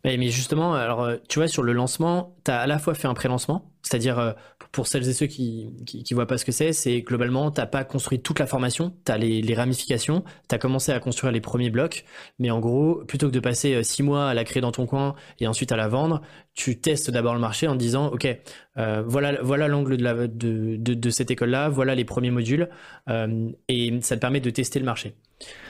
Ouais, mais justement, alors, tu vois, sur le lancement, tu as à la fois fait un pré-lancement, c'est-à-dire, pour celles et ceux qui voient pas ce que c'est globalement, t'as pas construit toute la formation, tu as les ramifications, tu as commencé à construire les premiers blocs, mais en gros, plutôt que de passer 6 mois à la créer dans ton coin et ensuite à la vendre, tu testes d'abord le marché en disant, OK, voilà l'angle de cette école-là, voilà les premiers modules, et ça te permet de tester le marché.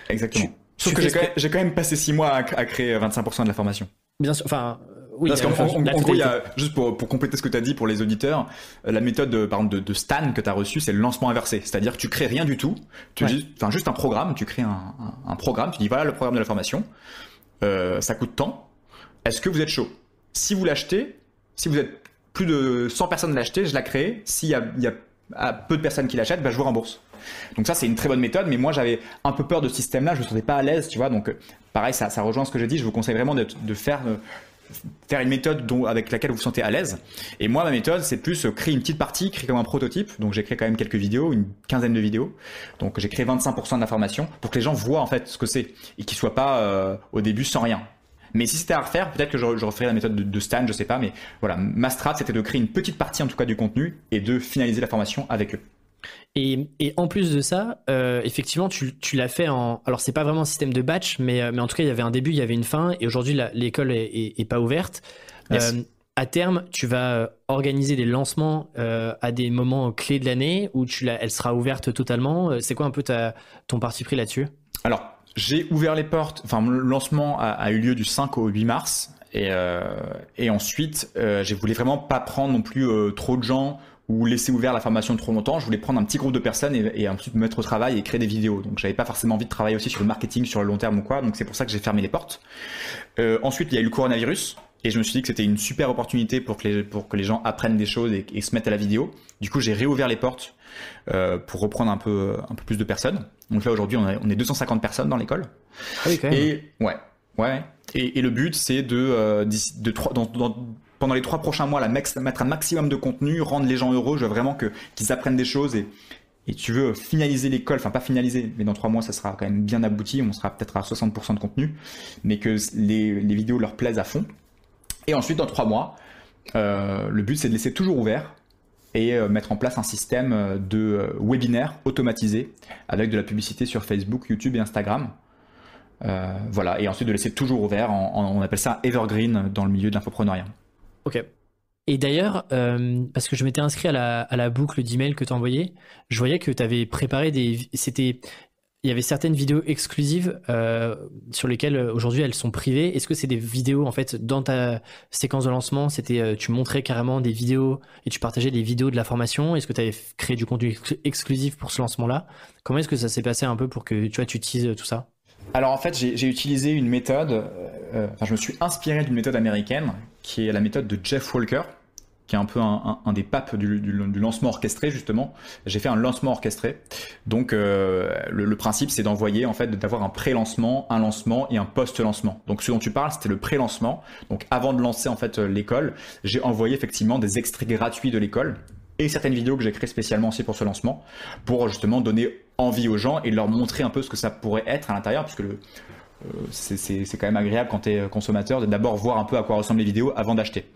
Exactement. Sauf Tu que fais ce j'ai quand même passé 6 mois à créer 25% de la formation. Bien sûr, enfin, oui, Parce qu'en la en gros, il y totalité. a, juste pour compléter ce que tu as dit pour les auditeurs, la méthode par exemple, de Stan que tu as reçu, c'est le lancement inversé. C'est-à-dire que tu crées rien du tout, Ouais. juste un programme, tu crées un programme, tu dis voilà le programme de la formation, ça coûte tant, est-ce que vous êtes chaud? Si vous l'achetez, si vous êtes plus de 100 personnes à l'acheter, je la crée, il y a peu de personnes qui l'achètent, bah, je vous rembourse. Donc ça c'est une très bonne méthode, mais moi j'avais un peu peur de ce système-là, je me sentais pas à l'aise, tu vois, donc pareil, ça rejoint ce que j'ai dit, je vous conseille vraiment de faire une méthode avec laquelle vous vous sentez à l'aise. Et moi, ma méthode, c'est plus créer une petite partie, créer comme un prototype. Donc, j'ai créé quand même quelques vidéos, une quinzaine de vidéos. Donc, j'ai créé 25% de la formation pour que les gens voient en fait ce que c'est et qu'ils soient pas au début sans rien. Mais si c'était à refaire, peut-être que je referais la méthode de Stan, je sais pas. Mais voilà, ma strat, c'était de créer une petite partie en tout cas du contenu et de finaliser la formation avec eux. Et en plus de ça, effectivement, tu l'as fait en. Alors, c'est pas vraiment un système de batch, mais en tout cas, il y avait un début, il y avait une fin, et aujourd'hui, l'école est pas ouverte. Yes. À terme, tu vas organiser des lancements à des moments clés de l'année où elle sera ouverte totalement. C'est quoi un peu ton parti pris là-dessus? Alors, j'ai ouvert les portes. Enfin, le lancement a eu lieu du 5 au 8 mars. Et ensuite, je voulais vraiment pas prendre non plus trop de gens ou laisser ouvert la formation trop longtemps. Je voulais prendre un petit groupe de personnes et ensuite me mettre au travail et créer des vidéos. Donc, j'avais pas forcément envie de travailler aussi sur le marketing sur le long terme ou quoi. Donc, c'est pour ça que j'ai fermé les portes. Ensuite, il y a eu le coronavirus. Et je me suis dit que c'était une super opportunité pour que les gens apprennent des choses et se mettent à la vidéo. Du coup, j'ai réouvert les portes pour reprendre un peu plus de personnes. Donc là, aujourd'hui, on est 250 personnes dans l'école. Ah oui, quand même. Et ouais. Et le but, c'est pendant les 3 prochains mois, mettre un maximum de contenu, rendre les gens heureux. Je veux vraiment qu'ils apprennent des choses et tu veux finaliser l'école, enfin pas finaliser, mais dans 3 mois, ça sera quand même bien abouti. On sera peut-être à 60% de contenu, mais que les vidéos leur plaisent à fond. Et ensuite, dans 3 mois, le but, c'est de laisser toujours ouvert et mettre en place un système de webinaire automatisé avec de la publicité sur Facebook, YouTube et Instagram. Voilà, et ensuite de laisser toujours ouvert, on appelle ça evergreen dans le milieu de l'infoprenariat. Ok. Et d'ailleurs, parce que je m'étais inscrit à la boucle d'email que tu envoyais, je voyais que tu avais préparé il y avait certaines vidéos exclusives sur lesquelles aujourd'hui elles sont privées. Est-ce que c'est des vidéos en fait dans ta séquence de lancement, tu montrais carrément des vidéos et tu partageais des vidéos de la formation? Est-ce que tu avais créé du contenu exclusif pour ce lancement-là? Comment est-ce que ça s'est passé un peu pour que tu utilises tout ça? Alors en fait, j'ai utilisé une méthode, enfin je me suis inspiré d'une méthode américaine qui est la méthode de Jeff Walker, qui est un peu un des papes du lancement orchestré justement. J'ai fait un lancement orchestré. Donc le principe c'est d'envoyer en fait d'avoir un pré-lancement, un lancement et un post-lancement. Donc ce dont tu parles c'était le pré-lancement. Donc avant de lancer en fait l'école, j'ai envoyé effectivement des extraits gratuits de l'école et certaines vidéos que j'ai créées spécialement aussi pour ce lancement pour justement donner envie aux gens et leur montrer un peu ce que ça pourrait être à l'intérieur puisque c'est quand même agréable quand tu es consommateur de d'abord voir un peu à quoi ressemblent les vidéos avant d'acheter.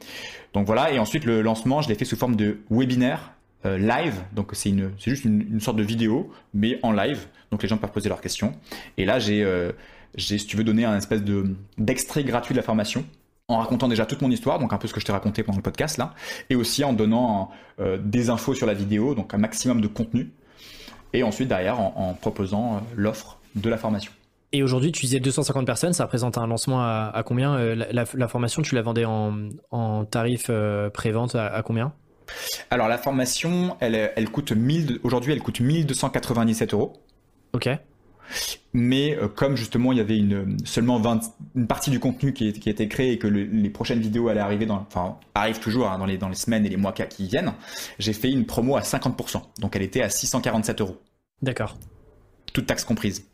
Donc voilà, et ensuite le lancement, je l'ai fait sous forme de webinaire live, donc c'est juste une sorte de vidéo, mais en live, donc les gens peuvent poser leurs questions. Et là, si tu veux, donner un espèce d'extrait gratuit de la formation, en racontant déjà toute mon histoire, donc un peu ce que je t'ai raconté pendant le podcast là, et aussi en donnant des infos sur la vidéo, donc un maximum de contenu, et ensuite derrière en proposant l'offre de la formation. Et aujourd'hui, tu disais 250 personnes, ça représente un lancement à combien? La formation, tu la vendais en tarif pré-vente à combien? Alors la formation, elle coûte aujourd'hui elle coûte 1297 €. Ok. Mais comme justement il y avait seulement une partie du contenu qui était créé et que les prochaines vidéos allaient arriver enfin arrivent toujours hein, dans les semaines et les mois qui viennent, j'ai fait une promo à 50%. Donc elle était à 647 €. D'accord. Toute taxe comprise.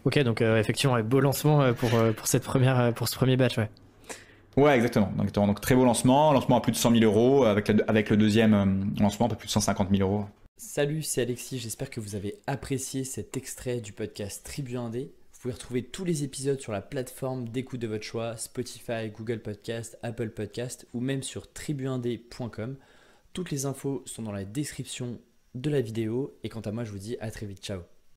Ok, donc effectivement, ouais, beau lancement pour pour ce premier batch, ouais. Ouais, exactement. Donc très beau lancement à plus de 100 000 € avec le deuxième lancement un peu plus de 150 000 €. Salut, c'est Alexis, j'espère que vous avez apprécié cet extrait du podcast Tribu Indé. Vous pouvez retrouver tous les épisodes sur la plateforme d'écoute de votre choix, Spotify, Google Podcast, Apple Podcast ou même sur tribuindé.com. Toutes les infos sont dans la description de la vidéo et quant à moi, je vous dis à très vite. Ciao.